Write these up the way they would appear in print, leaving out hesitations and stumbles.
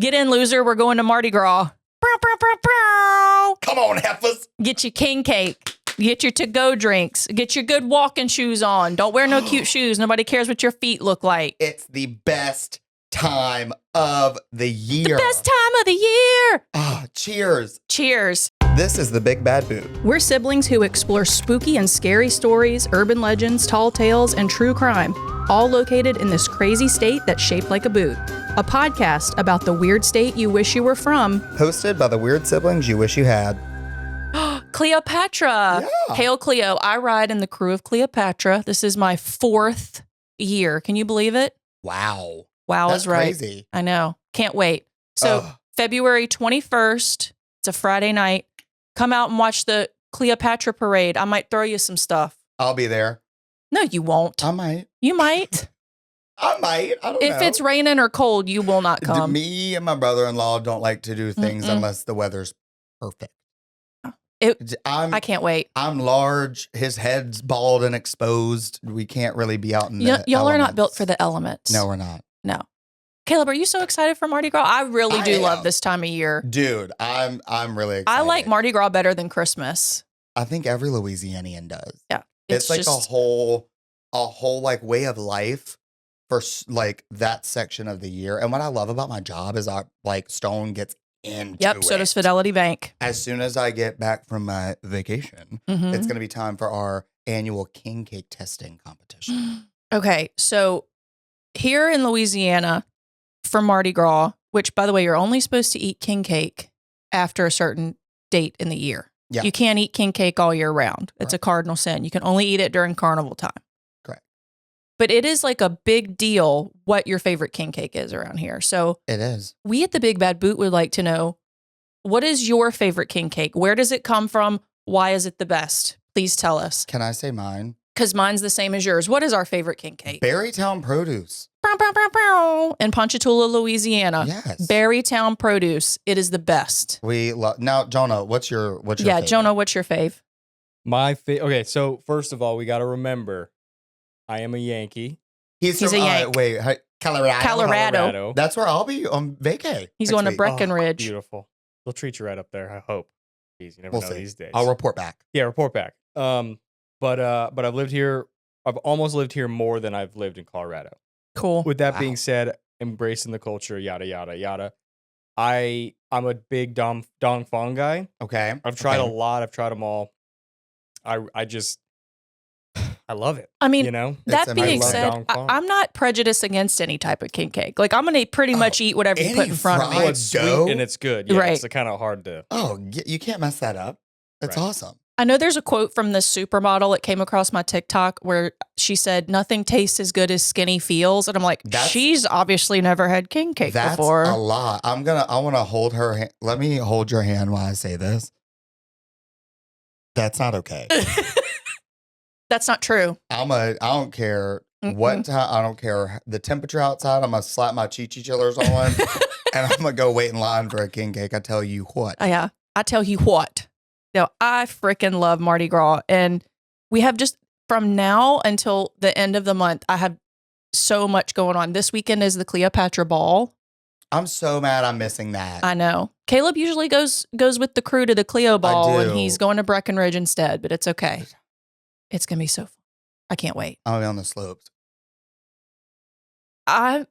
Get in, loser. We're going to Mardi Gras. Come on, heifers. Get your king cake. Get your to-go drinks. Get your good walking shoes on. Don't wear no cute shoes. Nobody cares what your feet look like. It's the best time of the year. The best time of the year. Ah, cheers. Cheers. This is the Big Bad Boot. We're siblings who explore spooky and scary stories, urban legends, tall tales, and true crime, all located in this crazy state that's shaped like a boot. A podcast about the weird state you wish you were from. Hosted by the weird siblings you wish you had. Cleopatra. Yeah. Hail Cleo. I ride in the crew of Cleopatra. This is my 4th year. Can you believe it? Wow. Wow That's is right. crazy. I know. Can't wait. So February 21st, it's a Friday night. Come out and watch the Cleopatra parade. I might throw you some stuff. I'll be there. No, you won't. I might. You might. I might. I don't know. If it's raining or cold, you will not come. Me and my brother-in-law don't like to do things unless the weather's perfect. I can't wait. I'm large. His head's bald and exposed. We can't really be out in the Y'all are not elements. built for the elements. No, we're not. No. Caleb, are you so excited for Mardi Gras? I really do love this time of year. Dude, I'm really excited. I like Mardi Gras better than Christmas. I think every Louisianian does. Yeah. It's like a whole like way of life for like that section of the year. And what I love about my job is Stone gets into it. So does Fidelity Bank. As soon as I get back from my vacation, it's going to be time for our annual king cake testing competition. Okay, so here in Louisiana for Mardi Gras, which by the way, you're only supposed to eat king cake after a certain date in the year. Yeah. You can't eat king cake all year round. It's a cardinal sin. You can only eat it during carnival time. Correct. But it is like a big deal what your favorite king cake is around here. So It is. we at the Big Bad Boot would like to know, what is your favorite king cake? Where does it come from? Why is it the best? Please tell us. Can I say mine? Because mine's the same as yours. What is our favorite king cake? Berrytown Produce. In Ponchatoula, Louisiana. Yes. Berrytown Produce. It is the best. Now, Jonah, what's your Yeah, favorite? Jonah, what's your fave? Okay, so first of all, we got to remember, I am a Yankee. He's a Yank. Colorado. Colorado. That's where I'll be on vacay. He's next going to week. Breckenridge. Beautiful. They'll treat you right up there, I hope. Jeez, you never We'll know see. these days. I'll report back. Yeah, report back. But I've lived here. I've almost lived here more than I've lived in Colorado. Cool. With that Wow. being said, embracing the culture, yada yada yada. I'm a big Dong Fong guy. Okay. I've tried a Okay. lot. I've tried them all. I just I love it. I mean, You know, that It's being amazing. said, Dong Fong. I'm not prejudiced against any type of king cake. Like, I'm going to pretty much eat whatever you any put in front of me. fried it's sweet dough? and it's good. Yeah, Right. it's kind of hard to. Oh, you can't mess that up. That's Right. awesome. I know there's a quote from this supermodel that came across my TikTok where she said, "Nothing tastes as good as skinny feels." And I'm like, she's obviously never had king cake That's before. a lot. I want to hold her hand. Let me hold your hand while I say this. That's not okay. That's not true. I don't care what time. I don't care the temperature outside. I'm going to slap my Chi-Chi chillers on and I'm going to go wait in line for a king cake. I tell you what. Yeah. I tell you what. No, I freaking love Mardi Gras. And we have just from now until the end of the month, I have so much going on. This weekend is the Cleopatra Ball. I'm so mad I'm missing that. I know. Caleb usually goes with the crew to the Cleo Ball and do. he's going to Breckenridge instead, but it's okay. It's going to be so fun. I can't wait. I'll be on the slopes. I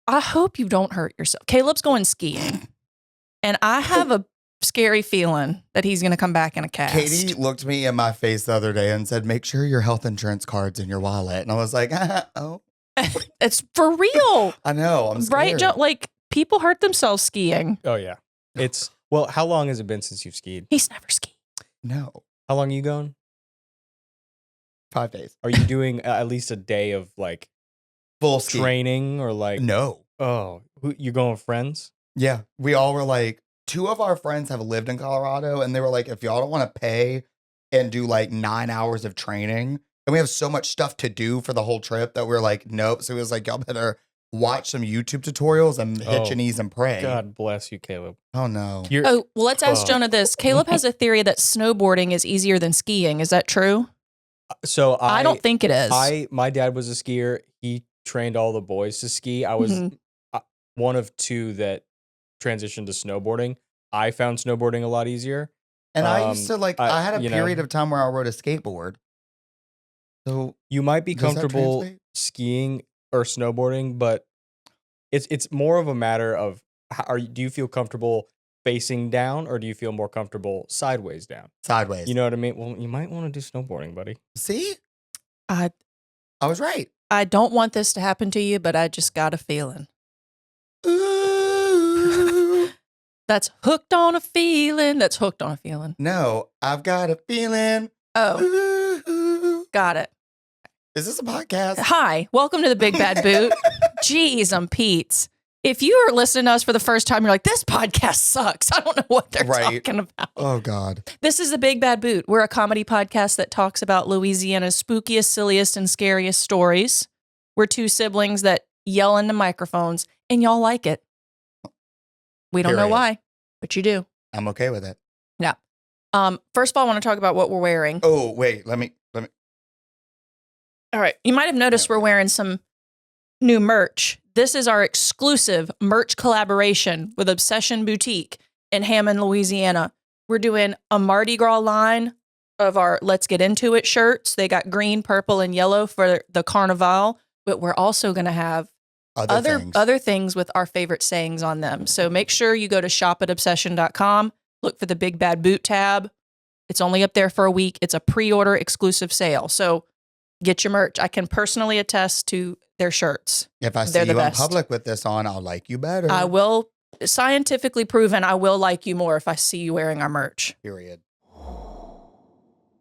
hope you don't hurt yourself. Caleb's going skiing. And I have a scary feeling that he's going to come back in a cast. Katie looked me in my face the other day and said, make sure your health insurance card's in your wallet. And I was like, oh. It's for real. I know. I'm scared. Right, Joe? Like, people hurt themselves skiing. Oh yeah, it's well. How long has it been since you've skied? He's never skied. No. How long are you going? 5 days. Are you doing at least a day of like Full ski. training or like? No. Oh, you going with friends? Yeah. We all were like, 2 of our friends have lived in Colorado and they were like, if y'all don't want to pay and do like 9 hours of training, and we have so much stuff to do for the whole trip that we're like, nope. So it was like, y'all better watch some YouTube tutorials and hit your knees and pray. God bless you, Caleb. Oh no. Oh, well, let's ask Jonah this. Caleb has a theory that snowboarding is easier than skiing. Is that true? So I don't think it is. My dad was a skier. He trained all the boys to ski. I was one of 2 that transitioned to snowboarding, I found snowboarding a lot easier. And I used to I had a you know, period of time where I rode a skateboard. So You might be does that comfortable translate? skiing or snowboarding, but it's more of a matter of do you feel comfortable facing down or do you feel more comfortable sideways down? Sideways. You know what I mean? Well, you might want to do snowboarding, buddy. See? I I was right. I don't want this to happen to you, but I just got a feeling. Ooh. That's hooked on a feeling. That's hooked on a feeling. No, I've got a feeling. Oh, Ooh. got it. Is this a podcast? Hi, welcome to the Big Bad Boot. Jeez, I'm Pete's. If you are listening to us for the first time, you're like, this podcast sucks. I don't know what they're talking about. Oh, God. This is the Big Bad Boot. We're a comedy podcast that talks about Louisiana's spookiest, silliest, and scariest stories. We're two siblings that yell into microphones, and y'all like it. We don't know Period. why, but you do. I'm okay with it. Yeah. First of all, I want to talk about what we're wearing. Oh, wait. Let me. All right. You might have noticed we're wearing some new merch. This is our exclusive merch collaboration with Obsession Boutique in Hammond, Louisiana. We're doing a Mardi Gras line of our Let's Get Into It shirts. They got green, purple, and yellow for the Carnival, but we're also going to have other things with our favorite sayings on them. So make sure you go to shop@obsession.com, look for the Big Bad Boot tab. It's only up there for a week. It's a pre-order exclusive sale. So get your merch. I can personally attest to their shirts. If I see They're the you in best. public with this on, I'll like you better. I will, scientifically proven, I will like you more if I see you wearing our merch. Period.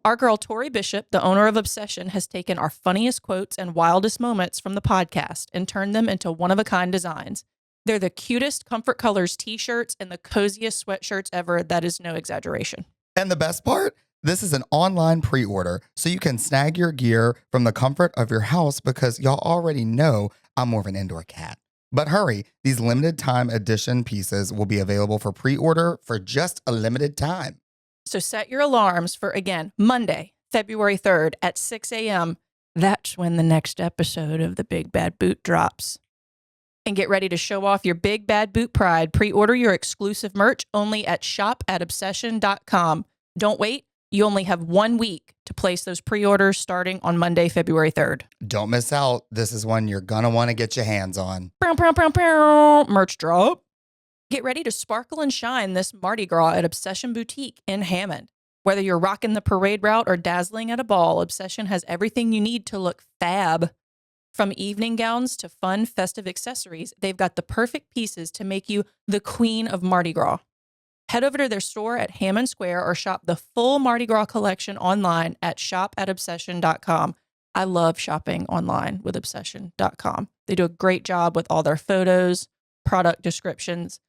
Our girl, Tori Bishop, the owner of Obsession, has taken our funniest quotes and wildest moments from the podcast and turned them into one-of-a-kind designs. They're the cutest Comfort Colors t-shirts and the coziest sweatshirts ever. That is no exaggeration. And the best part? This is an online pre-order, so you can snag your gear from the comfort of your house because y'all already know I'm more of an indoor cat. But hurry, these limited time edition pieces will be available for pre-order for just a limited time. So set your alarms for, again, Monday, February 3rd at 6 a.m. That's when the next episode of the Big Bad Boot drops. And get ready to show off your Big Bad Boot pride. Pre-order your exclusive merch only at shop@obsession.com. Don't wait. You only have 1 week to place those pre-orders starting on Monday, February 3rd. Don't miss out. This is one you're going to want to get your hands on. Merch drop. Get ready to sparkle and shine this Mardi Gras at Obsession Boutique in Hammond. Whether you're rocking the parade route or dazzling at a ball, Obsession has everything you need to look fab. From evening gowns to fun, festive accessories, they've got the perfect pieces to make you the queen of Mardi Gras. Head over to their store at Hammond Square or shop the full Mardi Gras collection online at shop@obsession.com. I love shopping online with obsession.com. They do a great job with all their photos, product descriptions.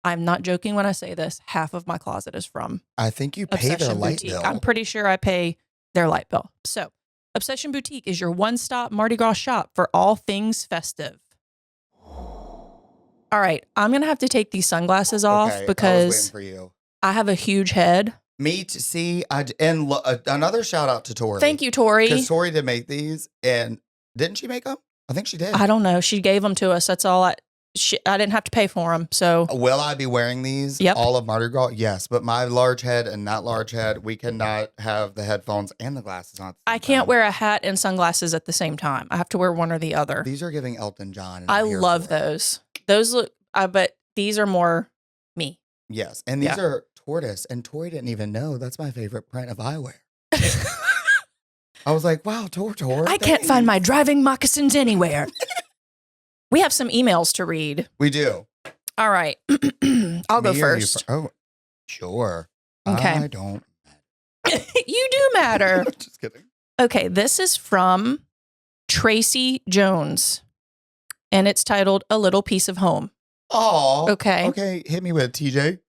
I'm not joking when I say this. Half of my closet is from I think you pay their Obsession light Boutique. bill. I'm pretty sure I pay their light bill. So, Obsession Boutique is your one-stop Mardi Gras shop for all things festive. All right, I'm going to have to take these sunglasses off Okay, I was because waiting for you. I have a huge head. Me to see, another shout out to Tori. Thank you, Tori. Because Tori did make these, and didn't she make them? I think she did. I don't know. She gave them to us. That's all. I didn't have to pay for them. So Will I be wearing these Yep. all of Mardi Gras? Yes, but my large head and that large head, we cannot have the headphones and the glasses on. At the I same can't time. wear a hat and sunglasses at the same time. I have to wear one or the other. These are giving Elton John. And I I'm here love for it. those. Those look, but these are more me. Yes, and these Yeah. are tortoise, and Tori didn't even know that's my favorite print of eyewear. I was like, wow, Tor. I can't find my driving moccasins anywhere. We have some emails to read. We do. All right. I'll go Me or you first. Oh, sure. Okay. I don't. You do matter. Just kidding. Okay, this is from Tracy Jones, and it's titled A Little Piece of Home. Oh. Okay. Okay, hit me with it, TJ.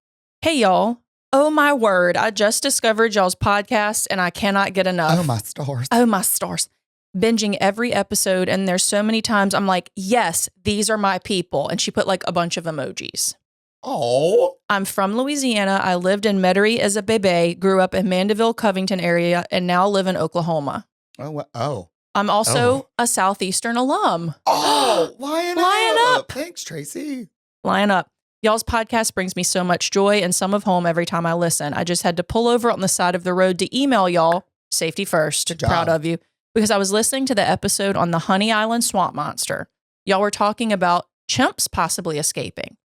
Hey, y'all. Oh, my word. I just discovered y'all's podcast, and I cannot get enough. Oh, my stars. Oh, my stars. Binging every episode, and there's so many times I'm like, yes, these are my people. And she put like a bunch of emojis. Oh. I'm from Louisiana. I lived in Metairie as a bebe, grew up in Mandeville, Covington area, and now live in Oklahoma. Oh. I'm also Oh. a Southeastern alum. Oh, lion Lion up. Thanks, Tracy. Line up. Y'all's podcast brings me so much joy and some of home every time I listen. I just had to pull over on the side of the road to email y'all. Safety first. Good job. Proud of you. Because I was listening to the episode on the Honey Island swamp monster. Y'all were talking about chimps possibly escaping.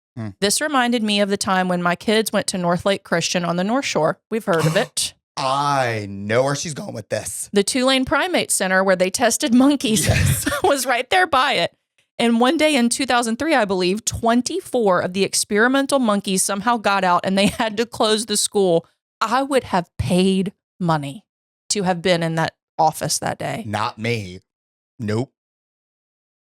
This reminded me of the time when my kids went to North Lake Christian on the North Shore. We've heard of it. I know where she's going with this. The Tulane Primate Center where they tested monkeys was right there by it. And one day in 2003, I believe, 24 of the experimental monkeys somehow got out and they had to close the school. I would have paid money to have been in that office that day. Not me. Nope.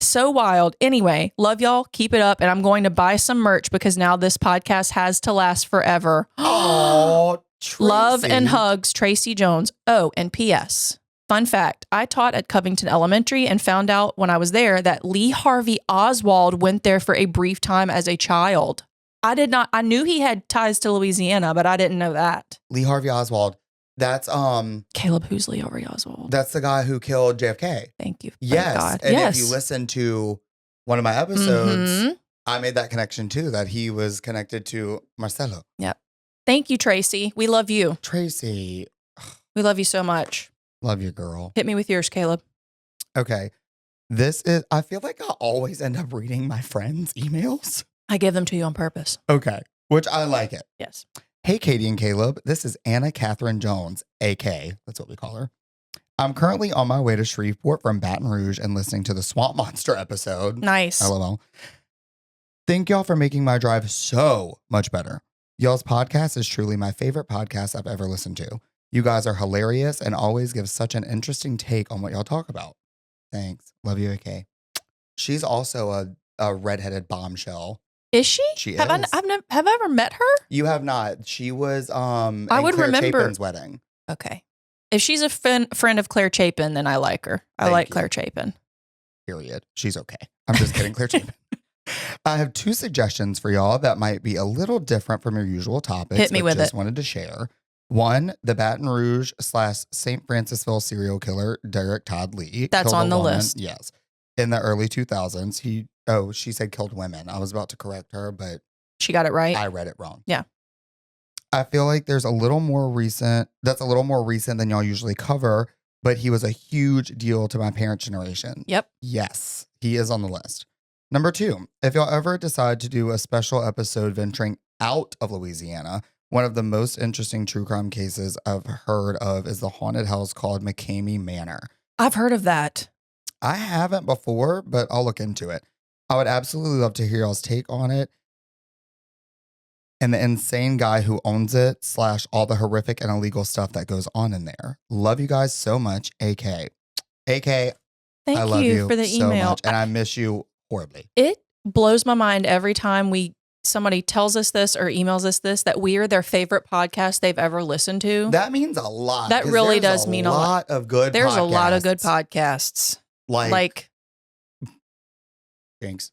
So wild. Anyway, love y'all. Keep it up. And I'm going to buy some merch because now this podcast has to last forever. Oh, Tracy. Love and hugs, Tracy Jones. Oh, and P.S. Fun fact, I taught at Covington Elementary and found out when I was there that Lee Harvey Oswald went there for a brief time as a child. I knew he had ties to Louisiana, but I didn't know that. Lee Harvey Oswald. That's Caleb, who's Lee Harvey Oswald? that's the guy who killed JFK. Thank you. Thank Yes. God. And yes. if you listen to one of my episodes, Mhm. I made that connection too, that he was connected to Marcelo. Thank you, Tracy. We love you. Tracy, We love you so much. love you, girl. Hit me with yours, Caleb. Okay. I feel like I always end up reading my friends' emails. I give them to you on purpose. Okay. Which I like it. Yes. Hey, Katie and Caleb. This is Anna Catherine Jones, AK. That's what we call her. I'm currently on my way to Shreveport from Baton Rouge and listening to the Swamp Monster episode. Nice. LOL. Thank y'all for making my drive so much better. Y'all's podcast is truly my favorite podcast I've ever listened to. You guys are hilarious and always give such an interesting take on what y'all talk about. Thanks. Love you, AK. She's also a redheaded bombshell. Is she? She have is. have I ever met her? You have not. She was I in would Claire remember- Chapin's wedding. Okay. If she's a friend of Claire Chapin, then I like her. I Thank like you. Claire Chapin. Period. She's okay. I'm just kidding, Claire Chapin. I have 2 suggestions for y'all that might be a little different from your usual topics. Hit me but with just it. wanted to share. One, the Baton Rouge / St. Francisville serial killer, Derek Todd Lee. That's killed a on the woman- list. Yes. In the early 2000s. She said killed women. I was about to correct her, but She got it right. I read it wrong. Yeah. I feel like that's a little more recent than y'all usually cover, but he was a huge deal to my parents' generation. Yep. Yes, he is on the list. Number 2, if y'all ever decide to do a special episode venturing out of Louisiana, one of the most interesting true crime cases I've heard of is the haunted house called McCamey Manor. I've heard of that. I haven't before, but I'll look into it. I would absolutely love to hear y'all's take on it and the insane guy who owns it / all the horrific and illegal stuff that goes on in there. Love you guys so much, AK. AK, Thank I love you for the so email. much, and I miss you horribly. It blows my mind every time somebody tells us this or emails us this, that we are their favorite podcast they've ever listened to. That means a lot. That 'cause really there's does mean a lot. of good There's podcasts. a lot of good podcasts. Like thanks.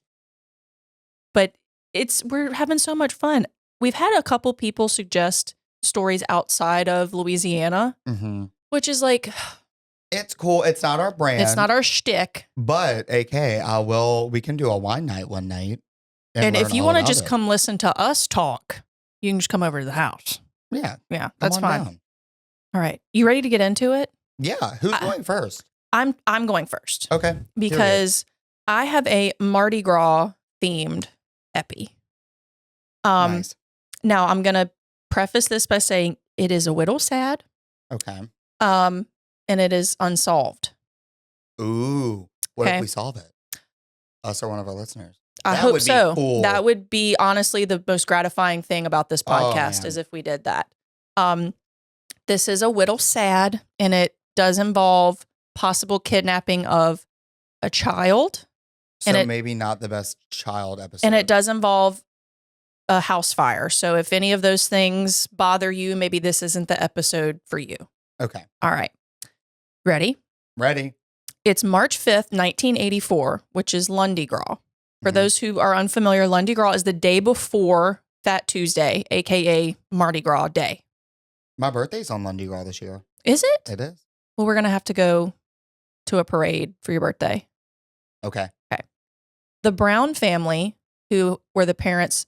But we're having so much fun. We've had a couple people suggest stories outside of Louisiana, Mm-hmm. which is like, It's cool. It's not our brand. it's not our shtick. But AK, we can do a wine night one night. And if learn you all want to about just it. come listen to us talk, you can just come over to the house. Yeah, Yeah, come that's on fine. down. All right. You ready to get into it? Yeah, who's going first? I'm going first Okay, because I have a Mardi Gras themed epi. nice. Now I'm going to preface this by saying it is a little sad. Okay. And it is unsolved. Ooh, what Okay. if we solve it? Us or one of our listeners. I That hope would be so. cool. That would be honestly the most gratifying thing about this Oh, podcast man. is if we did that. This is a little sad, and it does involve possible kidnapping of a child, So and it- maybe not the best child episode. and it does involve a house fire. So if any of those things bother you, maybe this isn't the episode for you. Okay, All right. Ready? ready. It's March 5th, 1984, which is Lundi Gras. For Mhm. those who are unfamiliar, Lundi Gras is the day before Fat Tuesday, aka Mardi Gras Day. My birthday's on Lundi Gras this year. Is it? It is. Well, we're going to have to go to a parade for your birthday. Okay. The Brown family, who were the parents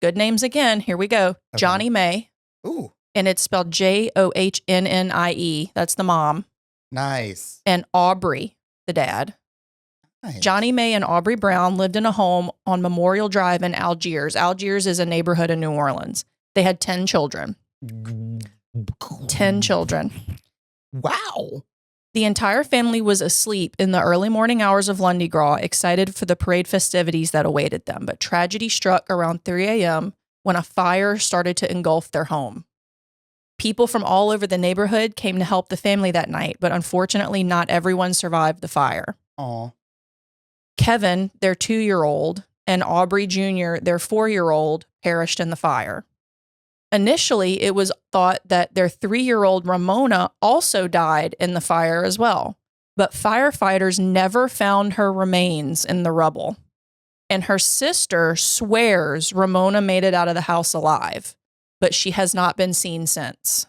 Good names again. Here we go. Okay. Johnny May. Ooh, And it's spelled Johnnnie. That's the mom. nice. And Aubrey, the dad. Nice. Johnny May and Aubrey Brown lived in a home on Memorial Drive in Algiers. Algiers is a neighborhood in New Orleans. They had 10 children. 10 children. Wow. The entire family was asleep in the early morning hours of Lundi Gras, excited for the parade festivities that awaited them. But tragedy struck around 3 a.m. when a fire started to engulf their home. People from all over the neighborhood came to help the family that night, but unfortunately, not everyone survived the fire. Aw. Kevin, their 2-year-old, and Aubrey Jr., their 4-year-old, perished in the fire. Initially, it was thought that their 3-year-old Ramona also died in the fire as well, but firefighters never found her remains in the rubble. And her sister swears Ramona made it out of the house alive, but she has not been seen since.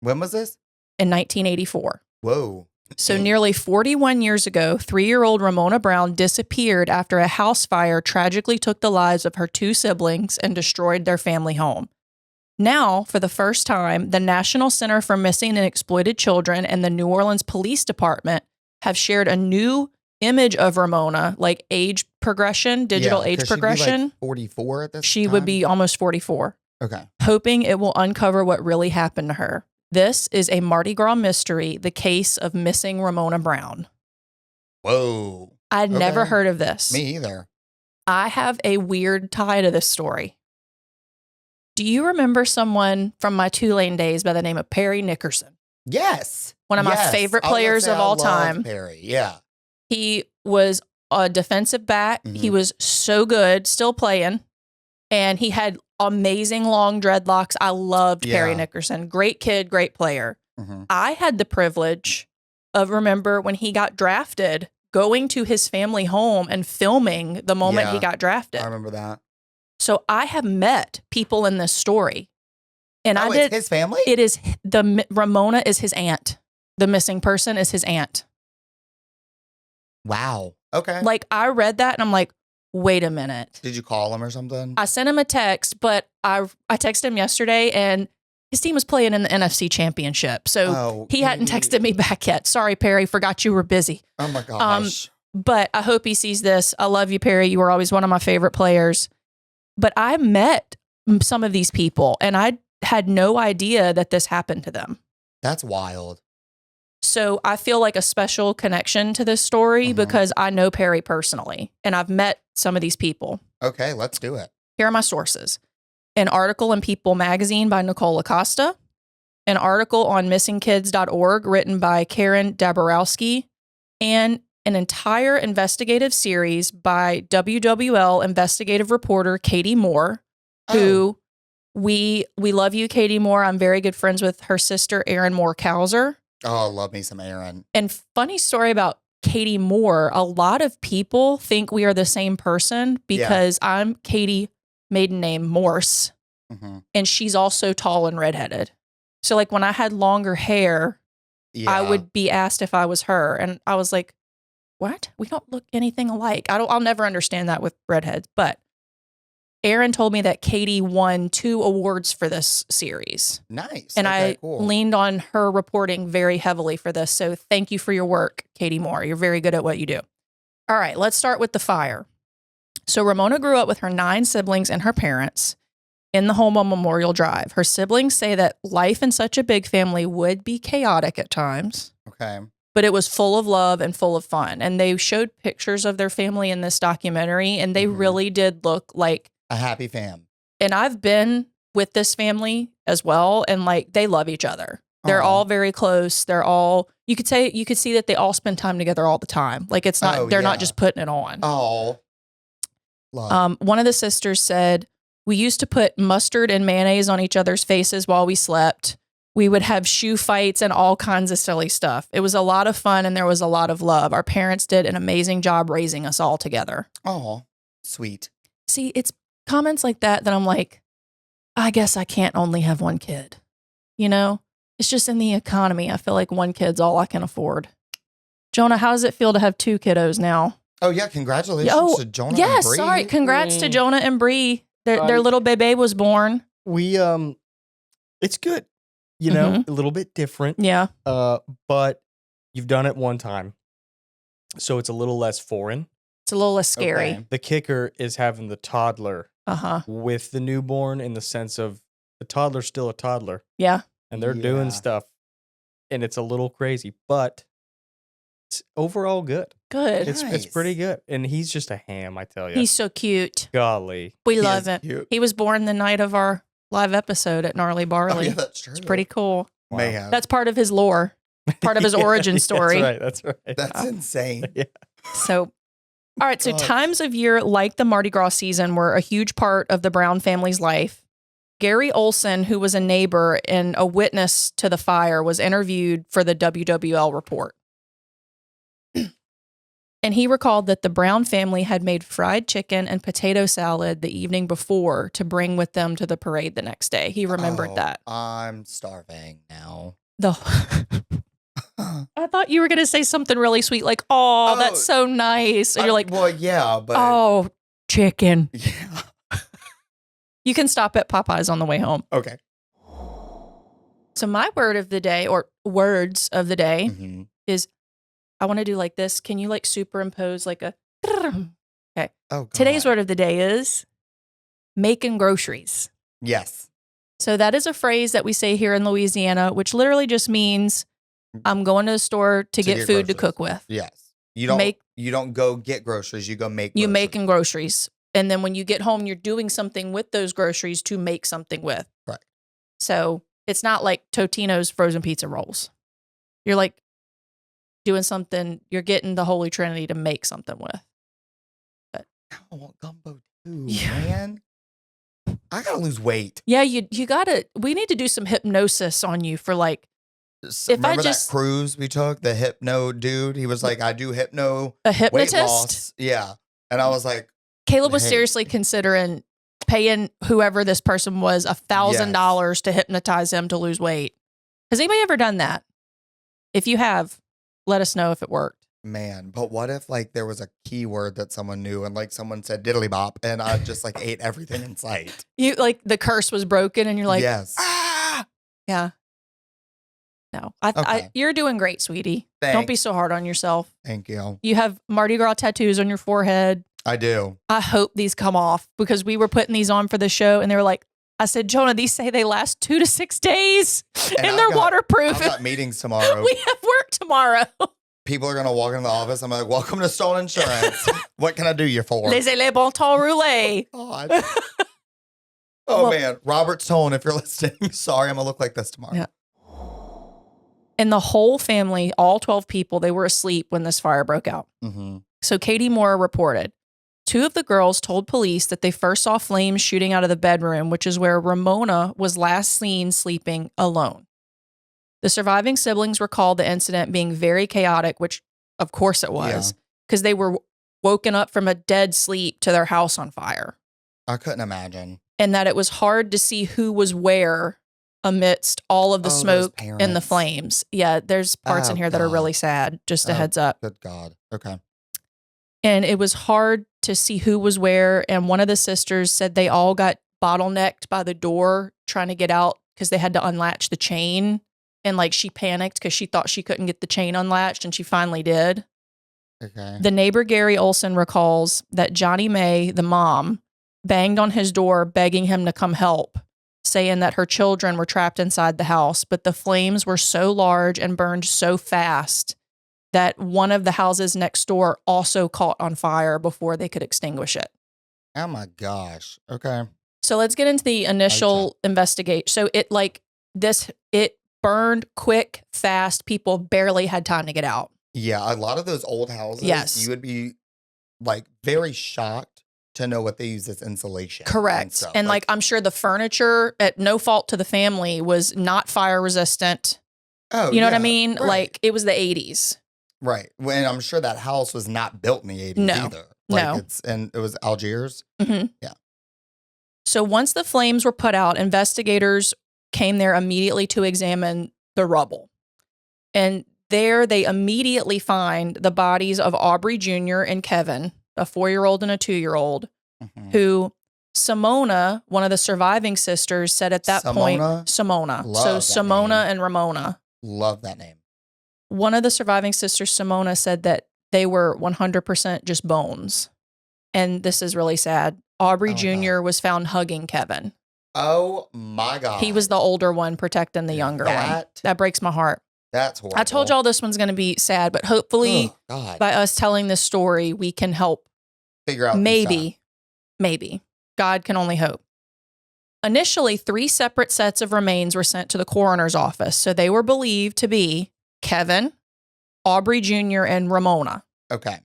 When was this? In 1984. Whoa. So nearly 41 years ago, 3-year-old Ramona Brown disappeared after a house fire tragically took the lives of her 2 siblings and destroyed their family home. Now, for the first time, the National Center for Missing and Exploited Children and the New Orleans Police Department have shared a new image of Ramona, like age progression, digital age 'cause she'd be, progression. like 44 at this She time? would be almost 44, Okay. hoping it will uncover what really happened to her. This is a Mardi Gras mystery, the case of missing Ramona Brown. Whoa. I'd never Okay. heard of this. Me either. I have a weird tie to this story. Do you remember someone from my Tulane days by the name of Perry Nickerson? Yes. One of my Yes. favorite I was gonna players say of I all love time. Perry. Yeah. He was a defensive back. He Mhm. was so good, still playing. And he had amazing long dreadlocks. I loved Perry Yeah. Nickerson. Great kid, great player. Mhm. I had the privilege of, remember when he got drafted, going to his family home and filming the moment he Yeah. got drafted. I remember that. So I have met people in this story. And I Oh, did. it's his family? It is Ramona is his aunt. The missing person is his aunt. Wow. Okay. Like, I read that and I'm like, wait a minute. Did you call him or something? I sent him a text, but I texted him yesterday and his team was playing in the NFC Championship. So he hadn't texted me back yet. Sorry, Perry. Forgot you were busy. Oh my gosh. But I hope he sees this. I love you, Perry. You were always one of my favorite players. But I met some of these people and I had no idea that this happened to them. That's wild. So I feel like a special connection to this story Mhm. because I know Perry personally and I've met some of these people. Okay, let's do it. Here are my sources. An article in People magazine by Nicole Acosta, an article on missingkids.org written by Karen Dabrowski, and an entire investigative series by WWL investigative reporter Katie Moore, who we love you, Katie Moore. I'm very good friends with her sister, Erin Moore Cowser. Oh, love me some Aaron. And funny story about Katie Moore, a lot of people think we are the same person because I'm Katie, maiden name Morse, Mm-hmm. and she's also tall and redheaded. So like when I had longer hair, Yeah. I would be asked if I was her, and I was like, "What? We don't look anything alike." I'll never understand that with redheads. But Erin told me that Katie won 2 awards for this series. Nice. And Okay, I cool. leaned on her reporting very heavily for this. So thank you for your work, Katie Moore. You're very good at what you do. All right, let's start with the fire. So Ramona grew up with her 9 siblings and her parents in the home on Memorial Drive. Her siblings say that life in such a big family would be chaotic at times, Okay. but it was full of love and full of fun. And they showed pictures of their family in this documentary, and they Mhm. really did look like, A happy fam. and I've been with this family as well, and like they love each other. They're Aw. all very close. They're all, you could see that they all spend time together all the time. Like it's not, Oh, they're yeah. not just putting it on. Oh. Love. One of the sisters said, we used to put mustard and mayonnaise on each other's faces while we slept. We would have shoe fights and all kinds of silly stuff. It was a lot of fun and there was a lot of love. Our parents did an amazing job raising us all together. Oh. Sweet. See, it's comments like that I'm like, I guess I can't only have one kid. You know, it's just in the economy. I feel like one kid's all I can afford. Jonah, how does it feel to have 2 kiddos now? Oh yeah, congratulations Oh, to Jonah and yes, Bree. sorry. Congrats to Jonah and Bree. Their little baby was born. We it's good. You know, a little bit different. Yeah. But you've done it one time. So it's a little less foreign. It's a little less scary. Okay. The kicker is having the toddler Uh-huh. with the newborn, in the sense of the toddler's still a toddler Yeah. and they're doing stuff, and it's a little crazy, but it's overall good. Good. It's pretty good. And he's just a ham, I tell you. He's so cute. Golly. We He love is it. cute. He was born the night of our live episode at Gnarly Barley. Oh, yeah, that's true. It's pretty cool. Wow. Mayhem. That's part of his lore, part of his origin story. That's right. That's insane. Yeah. So, all right. So God. times of year like the Mardi Gras season were a huge part of the Brown family's life. Gary Olson, who was a neighbor and a witness to the fire, was interviewed for the WWL report. And he recalled that the Brown family had made fried chicken and potato salad the evening before to bring with them to the parade the next day. He remembered Oh, that. I'm starving now. I thought you were going to say something really sweet, like, oh, that's so nice. And you're like, well, yeah, but oh, chicken. yeah. You can stop at Popeyes on the way home. Okay. So my word of the day, or words of the day, Mhm. is I want to do like this. Can you like superimpose like a... Okay. Oh, God. Today's word of the day is making groceries. Yes. So that is a phrase that we say here in Louisiana, which literally just means I'm going to the store to get food to groceries. cook with. Yes. You don't go get groceries. You go make You groceries. making groceries. And then when you get home, you're doing something with those groceries to make something with. Right. So it's not like Totino's frozen pizza rolls. You're like doing something, you're getting the Holy Trinity to make something with. I want gumbo too, Yeah. man. I gotta lose weight. Yeah, you gotta, we need to do some hypnosis on you for like, Remember that cruise we took? The hypno dude? He was like, I do hypno a weight hypnotist. loss. Yeah. And I was like, Caleb was Hey. seriously considering paying whoever this person was $1,000 to hypnotize him to lose weight. Has anybody ever done that? If you have, let us know if it worked. man, but what if like there was a keyword that someone knew and like someone said diddly bop and I just like ate everything in sight? You like the curse was broken and you're like, yes. ah, yeah. No, Okay. you're doing great, sweetie. Don't be Thanks. so hard on yourself. Thank you. You have Mardi Gras tattoos on your forehead. I do. I hope these come off because we were putting these on for the show and they were like, I said, Jonah, these say they last 2 to 6 days And and they're waterproof. I've got meetings tomorrow. We have work tomorrow. People are gonna walk into the office. I'm like, welcome to Stolen Insurance. What can I do you for? Les le bon temps roulé. God. Oh Well- man, Robert Stone, if you're listening, sorry, I'm gonna look like this tomorrow. Yeah. And the whole family, all 12 people, they were asleep when this fire broke out. Mm-hmm. So Katie Moore reported 2 of the girls told police that they first saw flames shooting out of the bedroom, which is where Ramona was last seen sleeping alone. The surviving siblings recalled the incident being very chaotic, which of course it was, because they were woken up from a dead sleep to their house on fire. I couldn't imagine. And that it was hard to see who was where amidst all of the Oh, those smoke and the parents. flames. Yeah, there's parts in Oh, here that are God. really sad, just a Oh. heads up. Good God. Okay. And it was hard to see who was where. And one of the sisters said they all got bottlenecked by the door trying to get out because they had to unlatch the chain. And like she panicked because she thought she couldn't get the chain unlatched and she finally did. Okay. The neighbor Gary Olson recalls that Johnny Mae, the mom, banged on his door begging him to come help, saying that her children were trapped inside the house, but the flames were so large and burned so fast that one of the houses next door also caught on fire before they could extinguish it. Oh my gosh. Okay. So let's get into the initial investigation. So it burned quick, fast. People barely had time to get out. Yeah, a lot of those old houses, Yes. you would be like very shocked to know what they use as insulation. Correct. stuff. And like I'm sure the furniture, at no fault to the family, was not fire resistant. oh, You know what I yeah, mean? right, Like it was the 80s. right. When I'm sure that house was not built in the 80s No, either. Like no. and it was Algiers. Mhm. Yeah. So once the flames were put out, investigators came there immediately to examine the rubble. And there they immediately find the bodies of Aubrey Jr. and Kevin, a 4-year-old and a 2-year-old, Mhm. who Simona, one of the surviving sisters, said at that point, Simona. Love So that Simona name. and Ramona. Love that name. One of the surviving sisters, Simona, said that they were 100% just bones. And this is really sad. Aubrey Jr. was found hugging Kevin. Oh my God. He was the older one protecting the younger one. That breaks my heart. That's horrible. I told y'all this one's going to be sad, but hopefully by us telling this story, we can help figure out. Maybe. God can only hope. Initially, 3 separate sets of remains were sent to the coroner's office. So they were believed to be Kevin, Aubrey Jr., and Ramona. Okay.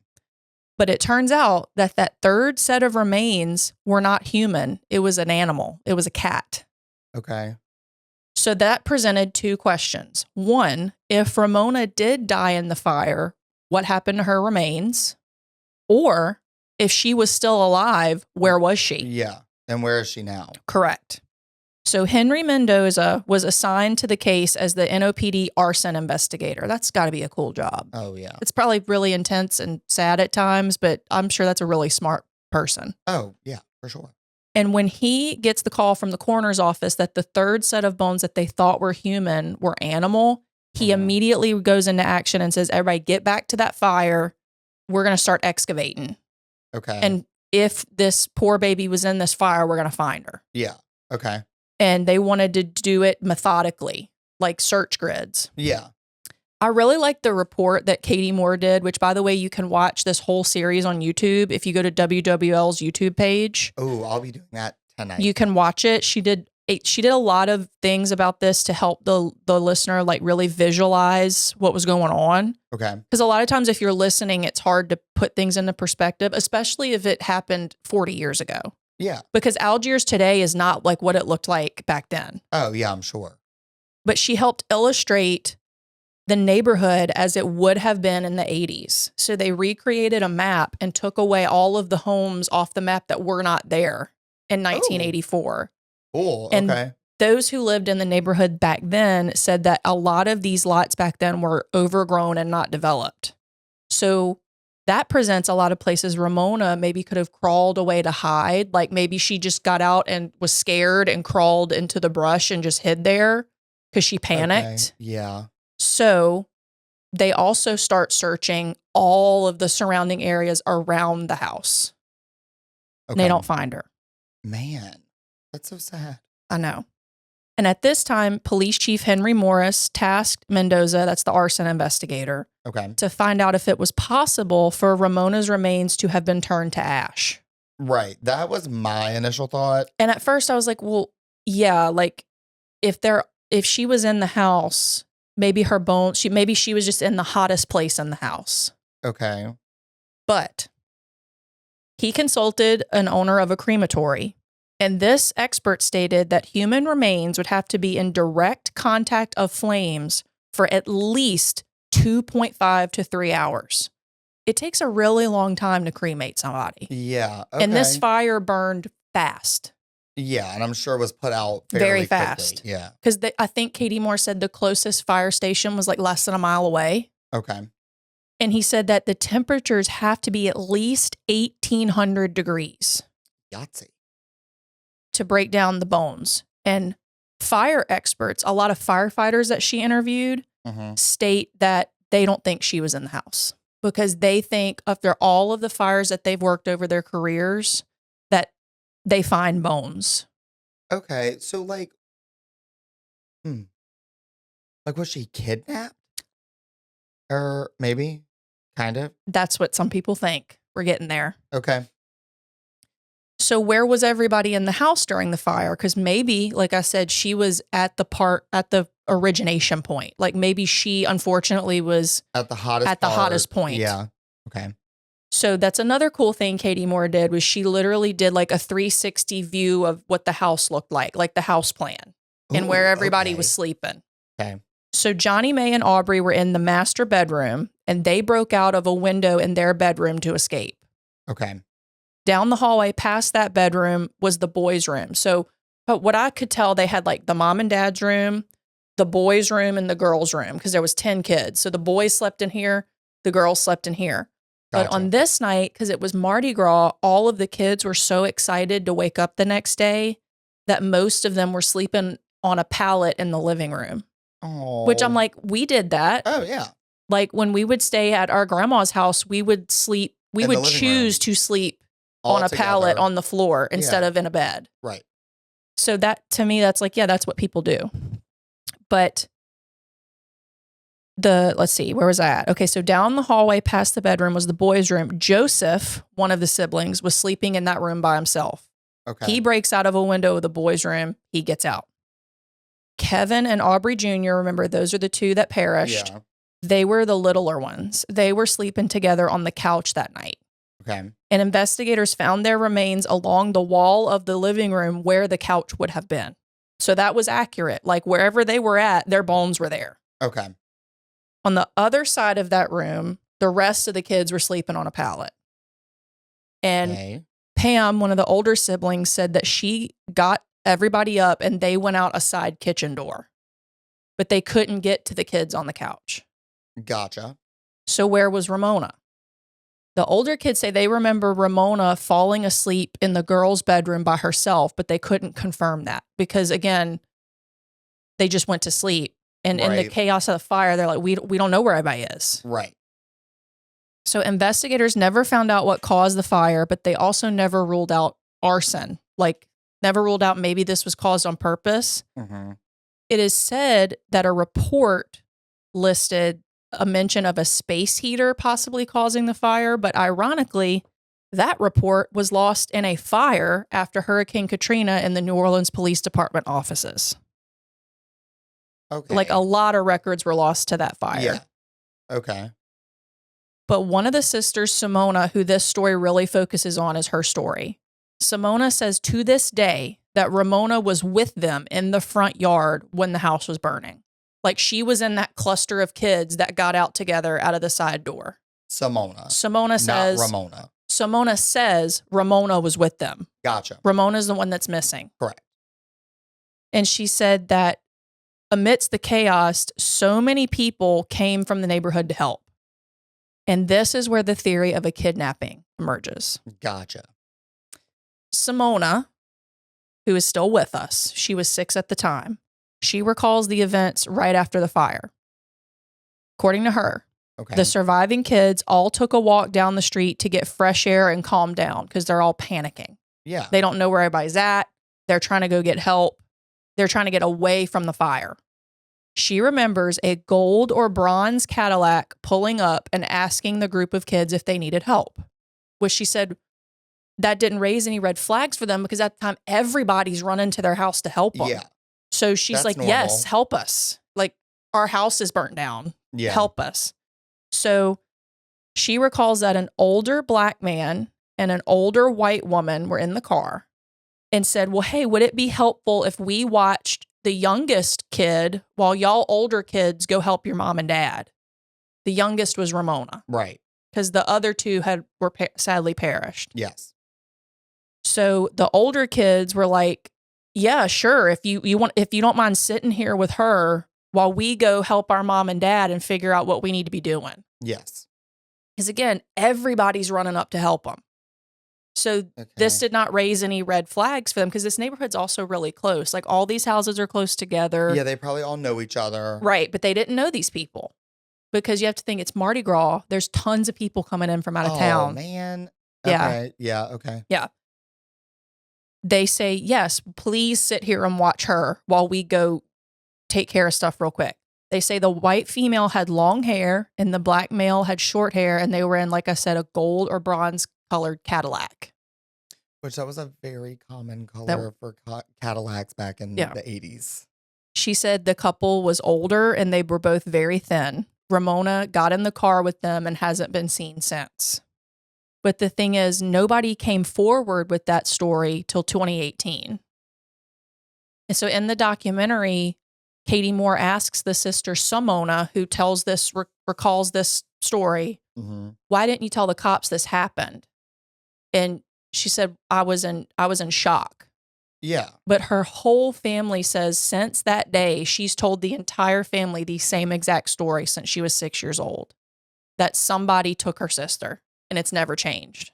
But it turns out that that third set of remains were not human. It was an animal. It was a cat. Okay. So that presented 2 questions. One, if Ramona did die in the fire, what happened to her remains? Or if she was still alive, where was she? Yeah. And where is she now? Correct. So Henry Mendoza was assigned to the case as the NOPD arson investigator. That's got to be a cool job. Oh, yeah. It's probably really intense and sad at times, but I'm sure that's a really smart person. Oh, yeah, for sure. And when he gets the call from the coroner's office that the third set of bones that they thought were human were animal, he immediately goes into action and says, everybody get back to that fire. We're going to start excavating. Okay. And if this poor baby was in this fire, we're going to find her. Yeah. Okay. And they wanted to do it methodically, like search grids. Yeah. I really like the report that Katie Moore did, which, by the way, you can watch this whole series on YouTube. If you go to WWL's YouTube page. Oh, I'll be doing that tonight. You can watch it. She did a lot of things about this to help the listener like really visualize what was going on. Okay. Because a lot of times if you're listening, it's hard to put things into perspective, especially if it happened 40 years ago. Yeah. Because Algiers today is not like what it looked like back then. Oh, yeah, I'm sure. But she helped illustrate the neighborhood as it would have been in the 80s. So they recreated a map and took away all of the homes off the map that were not there in 1984. Cool. And okay. those who lived in the neighborhood back then said that a lot of these lots back then were overgrown and not developed. So that presents a lot of places Ramona maybe could have crawled away to hide. Like maybe she just got out and was scared and crawled into the brush and just hid there because she panicked. Okay. Yeah. So they also start searching all of the surrounding areas around the house. Okay. And they don't find her. Man, that's so sad. I know. And at this time, Police Chief Henry Morris tasked Mendoza, that's the arson investigator, to find out if it was possible for Ramona's remains to have been turned to ash. Right. That was my initial thought. And at first I was like, well, yeah, like if she was in the house, maybe her bones, maybe she was just in the hottest place in the house. Okay. But he consulted an owner of a crematory. And this expert stated that human remains would have to be in direct contact of flames for at least 2.5 to 3 hours. It takes a really long time to cremate somebody. Yeah. Okay. And this fire burned fast. Yeah. And I'm sure it was put out very quickly. fast. Yeah. Because I think Katie Moore said the closest fire station was like less than a mile away. Okay. And he said that the temperatures have to be at least 1,800 degrees. Yahtzee. To break down the bones. And fire experts, a lot of firefighters that she interviewed, state that they don't think she was in the house because they think after all of the fires that they've worked over their careers that they find bones. Okay. So like was she kidnapped? Or maybe kind of. That's what some people think. We're getting there. Okay. So where was everybody in the house during the fire? Because maybe, like I said, she was at the origination point. Like maybe she, unfortunately, was at the hottest point. Yeah. Okay. So that's another cool thing Katie Moore did was she literally did like a 360 view of what the house looked like the house plan and where everybody was sleeping. Okay. So Johnny Mae and Aubrey were in the master bedroom and they broke out of a window in their bedroom to escape. Okay. Down the hallway past that bedroom was the boys' room. So but what I could tell, they had like the mom and dad's room, the boys' room, and the girls' room because there was 10 kids. So the boys slept in here, the girls slept in here. But on this night, because it was Mardi Gras, all of the kids were so excited to wake up the next day that most of them were sleeping on a pallet in the living room. Oh. Which I'm like, we did that. Oh, yeah. Like when we would stay at our grandma's house, we would sleep, we In would the living choose room. to sleep All on a pallet together. on the floor instead of in a bed. Right. So that, to me, that's like, yeah, that's what people do. But let's see, where was I at? Okay, so down the hallway past the bedroom was the boys' room. Joseph, one of the siblings, was sleeping in that room by himself. Okay. He breaks out of a window of the boys' room. He gets out. Kevin and Aubrey Jr., remember, those are the two that perished. Yeah. They were the littler ones. They were sleeping together on the couch that night. Okay. And investigators found their remains along the wall of the living room where the couch would have been. So that was accurate. Like wherever they were at, their bones were there. Okay. On the other side of that room, the rest of the kids were sleeping on a pallet. And Okay. Pam, one of the older siblings, said that she got everybody up and they went out a side kitchen door. But they couldn't get to the kids on the couch. Gotcha. So where was Ramona? The older kids say they remember Ramona falling asleep in the girls' bedroom by herself, but they couldn't confirm that because, again, they just went to sleep. And in the Right. chaos of the fire, they're like, we don't know where everybody is. Right. So investigators never found out what caused the fire, but they also never ruled out arson. Like, never ruled out maybe this was caused on purpose. Mm-hmm. It is said that a report listed a mention of a space heater possibly causing the fire, but ironically, that report was lost in a fire after Hurricane Katrina in the New Orleans Police Department offices. Okay. Like a lot of records were lost to that fire. Yeah. Okay. But one of the sisters, Simona, who this story really focuses on, is her story. Simona says to this day that Ramona was with them in the front yard when the house was burning. Like she was in that cluster of kids that got out together out of the side door. Simona. Simona says, Not Ramona. Simona says Ramona was with them. Gotcha. Ramona's the one that's missing. Correct. And she said that amidst the chaos, so many people came from the neighborhood to help. And this is where the theory of a kidnapping emerges. Gotcha. Simona, who is still with us, she was 6 at the time. She recalls the events right after the fire. According to her, Okay. the surviving kids all took a walk down the street to get fresh air and calm down because they're all panicking. Yeah. They don't know where everybody's at. They're trying to go get help. They're trying to get away from the fire. She remembers a gold or bronze Cadillac pulling up and asking the group of kids if they needed help, which she said that didn't raise any red flags for them because at the time everybody's running to their house to help them. Yeah. So she's That's like, normal. yes, help us. Like our house is burnt down. Yeah. Help us. So she recalls that an older black man and an older white woman were in the car and said, well, hey, would it be helpful if we watched the youngest kid while y'all older kids go help your mom and dad? The youngest was Ramona Right. because the other two were sadly perished. Yes. So the older kids were like, yeah, sure. If you don't mind sitting here with her while we go help our mom and dad and figure out what we need to be doing. Yes. Because again, everybody's running up to help them. So this did not raise any red flags for them because this neighborhood's also really close. Like all these houses are close together. Yeah, they probably all know each other. Right. But they didn't know these people because you have to think it's Mardi Gras. There's tons of people coming in from out of town. Oh, man. Yeah. Okay. Yeah. Okay. Yeah. They say, yes, please sit here and watch her while we go take care of stuff real quick. They say the white female had long hair and the black male had short hair. And they were in, like I said, a gold or bronze colored Cadillac. Which that was a very common color for Cadillacs back in the 80s. She said the couple was older and they were both very thin. Ramona got in the car with them and hasn't been seen since. But the thing is, nobody came forward with that story till 2018. And so in the documentary, Katie Moore asks the sister Simona, who tells this, recalls this story, why didn't you tell the cops this happened? And she said, I was in shock. Yeah. But her whole family says since that day, she's told the entire family the same exact story since she was 6 years old, that somebody took her sister. and it's never changed.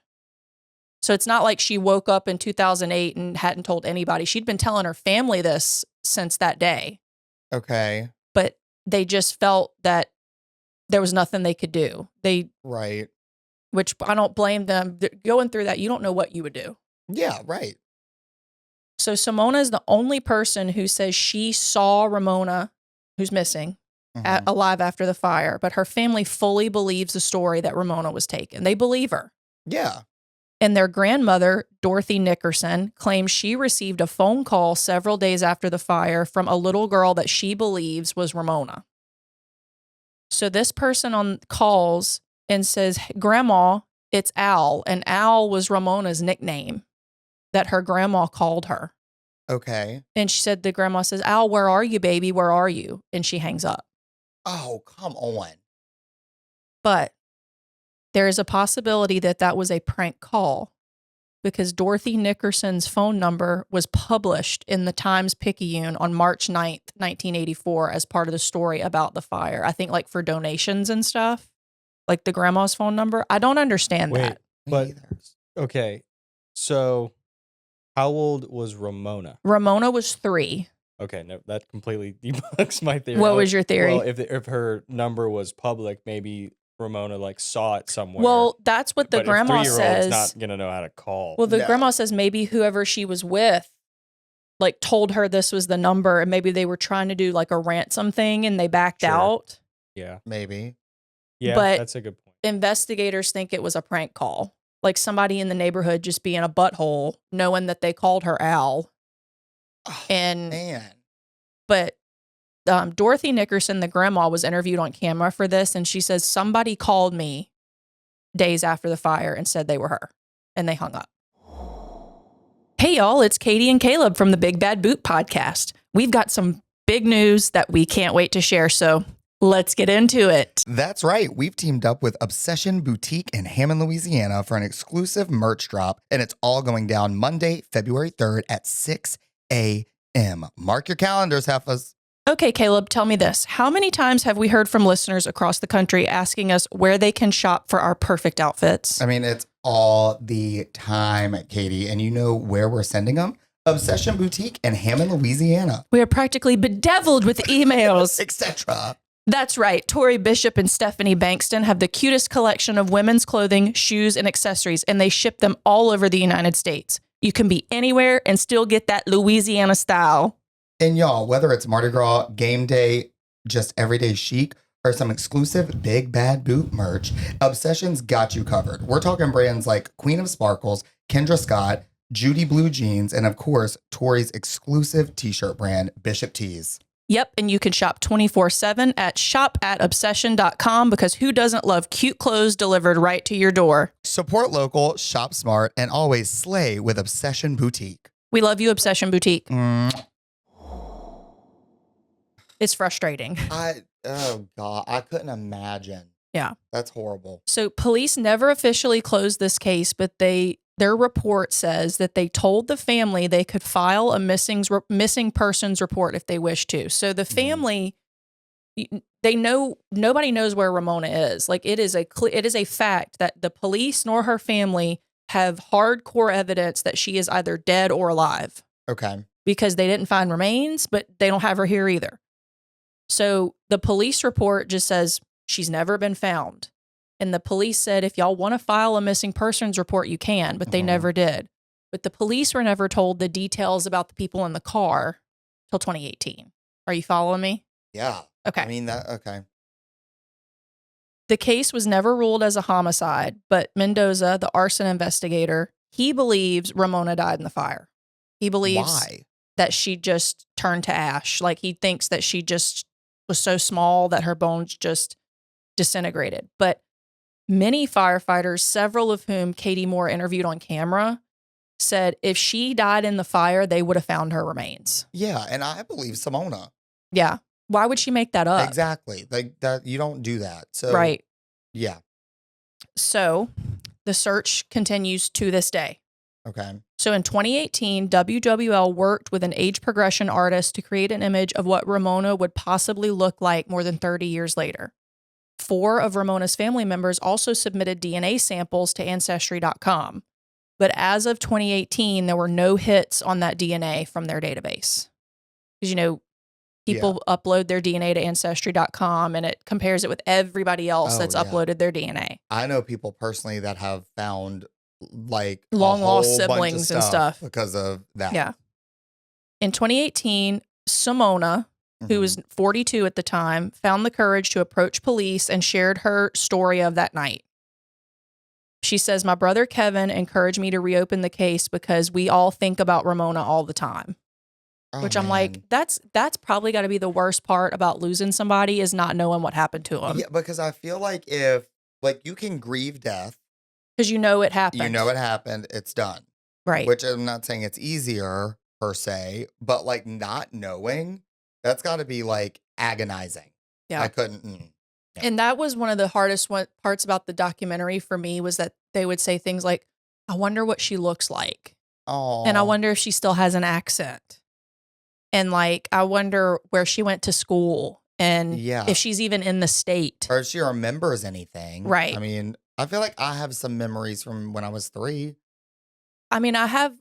So it's not like she woke up in 2008 and hadn't told anybody. She'd been telling her family this since that day. Okay. But they just felt that there was nothing they could do. Right. Which I don't blame them. Going through that, you don't know what you would do. Yeah, right. So Simona is the only person who says she saw Ramona, who's missing, alive after the fire. But her family fully believes the story that Ramona was taken. They believe her. Yeah. And their grandmother, Dorothy Nickerson, claims she received a phone call several days after the fire from a little girl that she believes was Ramona. So this person calls and says, Grandma, it's Al. And Al was Ramona's nickname that her grandma called her. Okay. And she said, the grandma says, Al, where are you, baby? Where are you? And she hangs up. Oh, come on. But there is a possibility that that was a prank call because Dorothy Nickerson's phone number was published in the Times-Picayune on March 9th, 1984 as part of the story about the fire. I think like for donations and stuff, like the grandma's phone number. I don't understand that. But, okay, so how old was Ramona? Ramona was 3. Okay, no, that completely debunks my theory. What was your theory? Well, if her number was public, maybe Ramona like saw it somewhere. Well, that's what the but grandma a 3-year-old's says. not gonna know how to call. Well, the grandma says maybe whoever she was with, like, told her this was the number, and maybe they were trying to do like a ransom thing, and they backed out. Yeah, Maybe. yeah, But that's a good point. investigators think it was a prank call, like somebody in the neighborhood just being a butthole, knowing that they called her Al. Oh, And man. but Dorothy Nickerson, the grandma, was interviewed on camera for this, and she says somebody called me days after the fire and said they were her, and they hung up. Hey, y'all, it's Kati and Caleb from the Big Bad Boot podcast. We've got some big news that we can't wait to share, so let's get into it. That's right. We've teamed up with Obsession Boutique in Hammond, Louisiana for an exclusive merch drop, and it's all going down Monday, February 3rd at 6 a.m. Mark your calendars, heifers. Okay, Caleb, tell me this. How many times have we heard from listeners across the country asking us where they can shop for our perfect outfits? I mean, it's all the time, Katie, and you know where we're sending them? Obsession Boutique in Hammond, Louisiana. We are practically bedeviled with emails. Etc. That's right. Tori Bishop and Stephanie Bankston have the cutest collection of women's clothing, shoes, and accessories, and they ship them all over the United States. You can be anywhere and still get that Louisiana style. And y'all, whether it's Mardi Gras, game day, just everyday chic, or some exclusive Big Bad Boot merch, Obsession's got you covered. We're talking brands like Queen of Sparkles, Kendra Scott, Judy Blue Jeans, and of course, Tori's exclusive t-shirt brand, Bishop Tees. Yep, and you can shop 24/7 at shop@obsession.com because who doesn't love cute clothes delivered right to your door? Support local, shop smart, and always slay with Obsession Boutique. We love you, Obsession Boutique. Mm. It's frustrating. Oh God, I couldn't imagine. Yeah. That's horrible. So police never officially closed this case, but their report says that they told the family they could file a missing persons report if they wish to. So the family, they know nobody knows where Ramona is. Like it is a fact that the police nor her family have hardcore evidence that she is either dead or alive. Okay. Because they didn't find remains, but they don't have her here either. So the police report just says she's never been found. And the police said, if y'all want to file a missing persons report, you can, but they never did. But the police were never told the details about the people in the car till 2018. Are you following me? Yeah. Okay. I mean, okay. The case was never ruled as a homicide, but Mendoza, the arson investigator, he believes Ramona died in the fire. He believes that she just turned to ash. Like he thinks that she just was so small that her bones just disintegrated. But many firefighters, several of whom Katie Moore interviewed on camera, said if she died in the fire, they would have found her remains. Yeah, and I believe Simona. Yeah. Why would she make that up? Exactly. Like that, you don't do that. So Right. Yeah. So the search continues to this day. Okay. So in 2018, WWL worked with an age progression artist to create an image of what Ramona would possibly look like more than 30 years later. 4 of Ramona's family members also submitted DNA samples to Ancestry.com. But as of 2018, there were no hits on that DNA from their database. Because, people upload their DNA to Ancestry.com and it compares it with everybody else that's uploaded their DNA. I know people personally that have found like long a whole lost siblings and stuff because of that. Yeah. In 2018, Simona, who was 42 at the time, found the courage to approach police and shared her story of that night. She says, "My brother Kevin encouraged me to reopen the case because we all think about Ramona all the time." Which I'm like, that's probably got to be the worst part about losing somebody is not knowing what happened to them. Yeah, because I feel like if you can grieve death. Because it happened. You know it happened. It's done. Right. Which I'm not saying it's easier per se, but like not knowing, that's got to be like agonizing. Yeah. I couldn't. Yeah. And that was one of the hardest parts about the documentary for me was that they would say things like, "I wonder what she looks like." Oh. And I wonder if she still has an accent. And like, I wonder where she went to school and if she's even in the state. Or if she remembers anything. Right. I mean, I feel like I have some memories from when I was 3. I mean, I have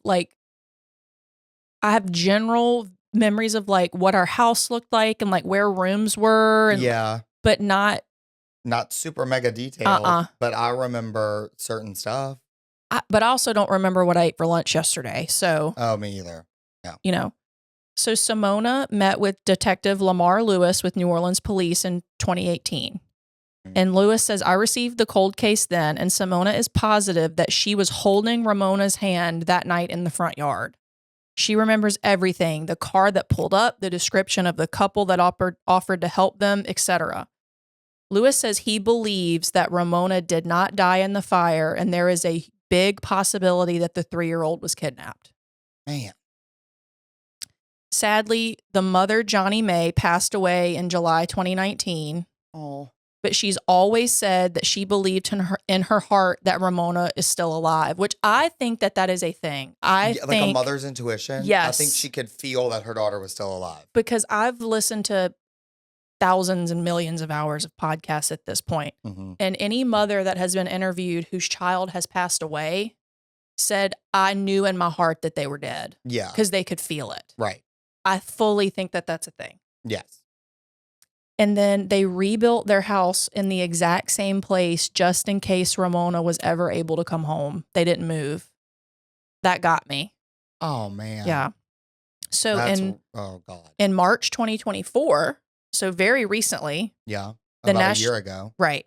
general memories of like what our house looked like and like where rooms were. And, but not super mega detailed. But I remember certain stuff. But I also don't remember what I ate for lunch yesterday. So. Oh, me either. Yeah. So Simona met with Detective Lamar Lewis with New Orleans Police in 2018. And Lewis says, "I received the cold case then, and Simona is positive that she was holding Ramona's hand that night in the front yard. She remembers everything, the car that pulled up, the description of the couple that offered to help them, etc." Lewis says he believes that Ramona did not die in the fire, and there is a big possibility that the 3-year-old was kidnapped. Man. Sadly, the mother, Johnny Mae, passed away in July 2019. Oh. But she's always said that she believed in her heart that Ramona is still alive, which I think that is a thing. I think like a mother's intuition. Yes. I think she could feel that her daughter was still alive. Because I've listened to thousands and millions of hours of podcasts at this point. Mm-hmm. And any mother that has been interviewed whose child has passed away said, "I knew in my heart that they were dead." Yeah. Because they could feel it. Right. I fully think that that's a thing. Yes. And then they rebuilt their house in the exact same place just in case Ramona was ever able to come home. They didn't move. That got me. Oh, man. Yeah. So oh God. In March 2024, so very recently. Yeah. About a year ago. Right.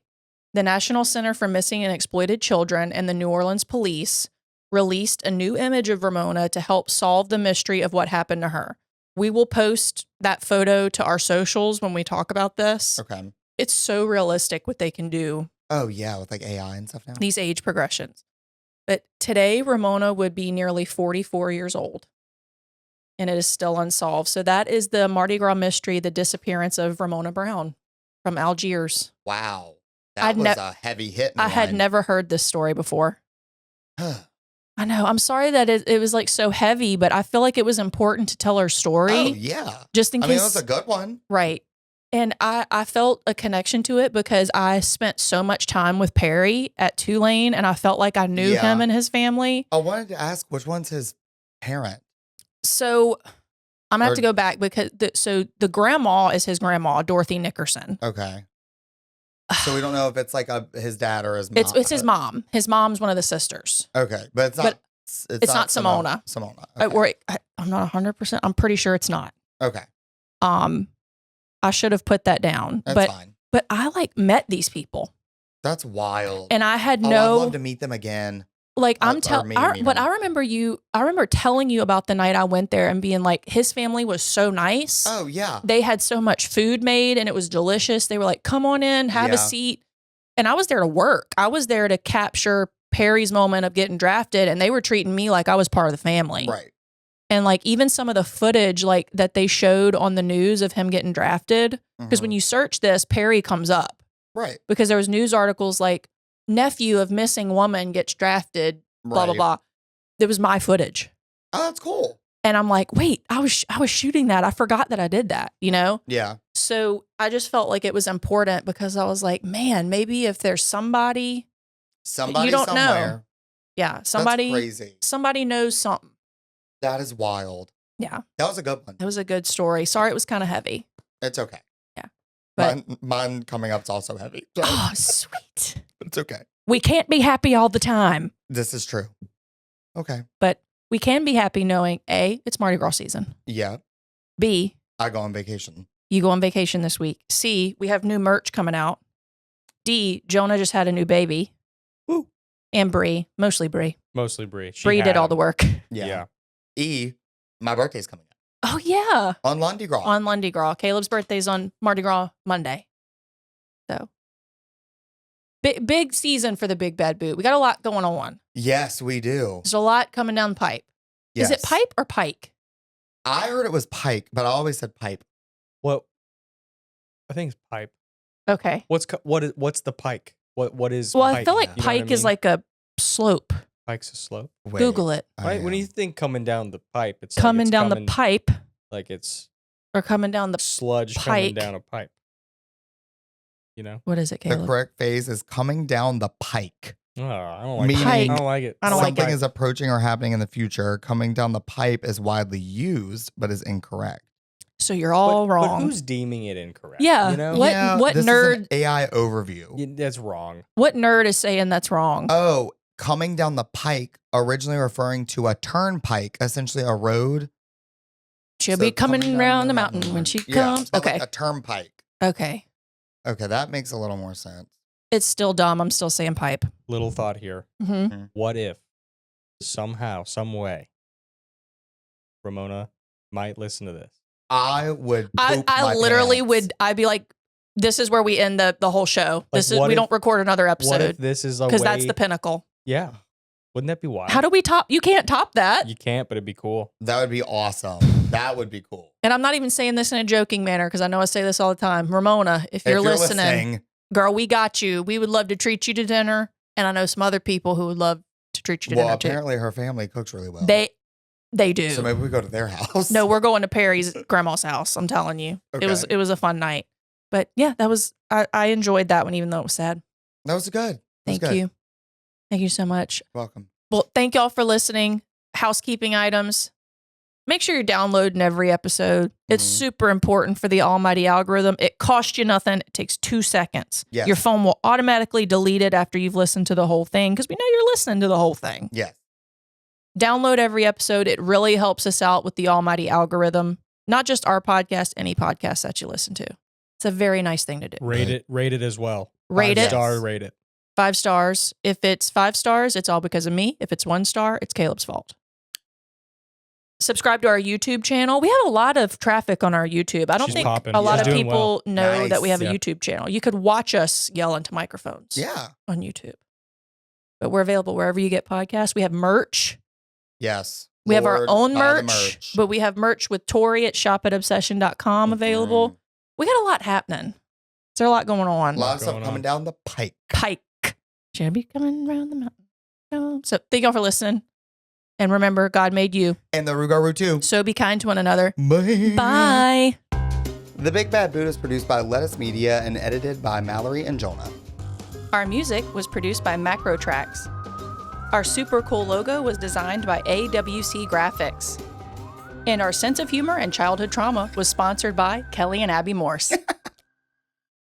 The National Center for Missing and Exploited Children and the New Orleans Police released a new image of Ramona to help solve the mystery of what happened to her. We will post that photo to our socials when we talk about this. Okay. It's so realistic what they can do. Oh, yeah, with like AI and stuff now. These age progressions. But today, Ramona would be nearly 44 years old. And it is still unsolved. So that is the Mardi Gras mystery, the disappearance of Ramona Brown from Algiers. Wow. That was a heavy hit. I had never heard this story before. I know. I'm sorry that it was like so heavy, but I feel like it was important to tell her story. Oh, yeah. Just in case. I mean, it was a good one. Right. And I felt a connection to it because I spent so much time with Perry at Tulane and I felt like I knew him and his family. I wanted to ask, which one's his parent? So I'm going to have to go back because the grandma is his grandma, Dorothy Nickerson. Okay. So we don't know if it's like his dad or his mom. It's his mom. His mom's one of the sisters. Okay, but it's not. It's not Simona. Simona. Okay. I'm not 100%. I'm pretty sure it's not. Okay. I should have put that down. That's fine. But I met these people. That's wild. And I had I'd love to meet them again. Like I remember telling you about the night I went there and being like, his family was so nice. Oh yeah. They had so much food made and it was delicious. They were like, "Come on in, have a seat." And I was there to work. I was there to capture Perry's moment of getting drafted and they were treating me like I was part of the family. Right. And like even some of the footage like that they showed on the news of him getting drafted, because when you search this, Perry comes up. Right. Because there was news articles like nephew of missing woman gets drafted, blah, blah, blah. There was my footage. Oh, that's cool. And I'm like, wait, I was shooting that. I forgot that I did that, you know? Yeah. So I just felt like it was important because I was like, man, maybe if there's somebody you don't somewhere. know. Yeah. That's crazy. Somebody knows something. That is wild. Yeah. That was a good one. It was a good story. Sorry, it was kind of heavy. It's okay. Yeah. But Mine coming up's also heavy. So oh, sweet. it's okay. We can't be happy all the time, This is true. Okay. but we can be happy knowing A, it's Mardi Gras season. Yeah. B, I go on vacation. you go on vacation this week. C, we have new merch coming out. D, Jonah just had a new baby. Woo. And Bree, mostly Bree. Mostly Bree. Bree did all the work. Yeah. E, my birthday's coming up. Oh, yeah. On Lundi Gras. On Lundi Gras. Caleb's birthday's on Mardi Gras Monday. So, big season for the Big Bad Boot. We got a lot going on. Yes, we do. There's a lot coming down the pipe. Yes. Is it pipe or pike? I heard it was pike, but I always said pipe. Well, I think it's pipe. Okay. What's the pike? What is Well, pike? I feel like You know what I pike is mean? like a slope. Pike's a slope. Wait, Google it. Right? When you think coming down the pipe, it's Coming like down the pipe like it's or coming down the, sludge coming pike. down a pipe. You know? what is it, the Caleb? correct phase is coming down the pike. Oh, I don't like Meaning it. I don't like it. I don't like Something it. is approaching or happening in the future. Coming down the pipe is widely used, but is incorrect. So you're all wrong. But who's deeming it incorrect? Yeah. You know? What Yeah, what this is nerd an AI overview. Yeah, that's wrong. what nerd is saying that's wrong? Oh, coming down the pike, originally referring to a turnpike, essentially a road. She'll So be coming down around the mountain when she comes. but Okay. like a turnpike. Okay. Okay, that makes a little more sense. It's still dumb. I'm still saying pipe. Little thought here. Mm-hmm. What if somehow, some way, Ramona might listen to this? I would. I poop my literally pants. would. I'd be like, this is where we end the whole show. This is what we if- don't record another What if episode this is a way? because that's the pinnacle. Yeah. Wouldn't that be wild? How do we top? You can't top that. You can't, but it'd be cool. That would be awesome. That would be cool. And I'm not even saying this in a joking manner because I know I say this all the time. Ramona, if you're listening, girl, we got you. We would love to treat you to dinner. And I know some other people who would love to treat you to well, dinner too. apparently her family cooks really well. They do. So maybe we go to their house. No, we're going to Perry's grandma's house. I'm telling you. Okay. It was a fun night. But yeah, that was I enjoyed that one even though it was sad. That was good. Thank you. Thank you so much. Welcome. Well, thank y'all for listening. Housekeeping items. Make sure you're downloading every episode. It's Mhm. super important for the almighty algorithm. It costs you nothing. It takes 2 seconds. Yes. Your phone will automatically delete it after you've listened to the whole thing because we know you're listening to the whole thing. Yes. Download every episode. It really helps us out with the almighty algorithm. Not just our podcast, any podcast that you listen to. It's a very nice thing to do. Rate it as well. Rate it. 5-star, rate it. 5 stars. If it's 5 stars, it's all because of me. If it's 1 star, it's Caleb's fault. Subscribe to our YouTube channel. We have a lot of traffic on our YouTube. I don't She's think popping. a lot She's of doing people know Nice. that we have a Yeah. YouTube channel. You could watch us yell into microphones Yeah. on YouTube. But we're available wherever you get podcasts. We have merch. Yes. We have our Lord, own buy the merch, but we have merch with Tori at shopatobsession.com available. Mhm. We got a lot happening. There's a lot going on. A lot of stuff going coming on. down the pike. Pike. Should be coming around the mountain. So thank y'all for listening. And remember, God made you. And the Rugaru too. So be kind to one another. Bye. Bye. The Big Bad Boot is produced by Lettuce Media and edited by Mallory and Jonah. Our music was produced by Macro Tracks. Our super cool logo was designed by AWC Graphics. And our sense of humor and childhood trauma was sponsored by Kelly and Abby Morse.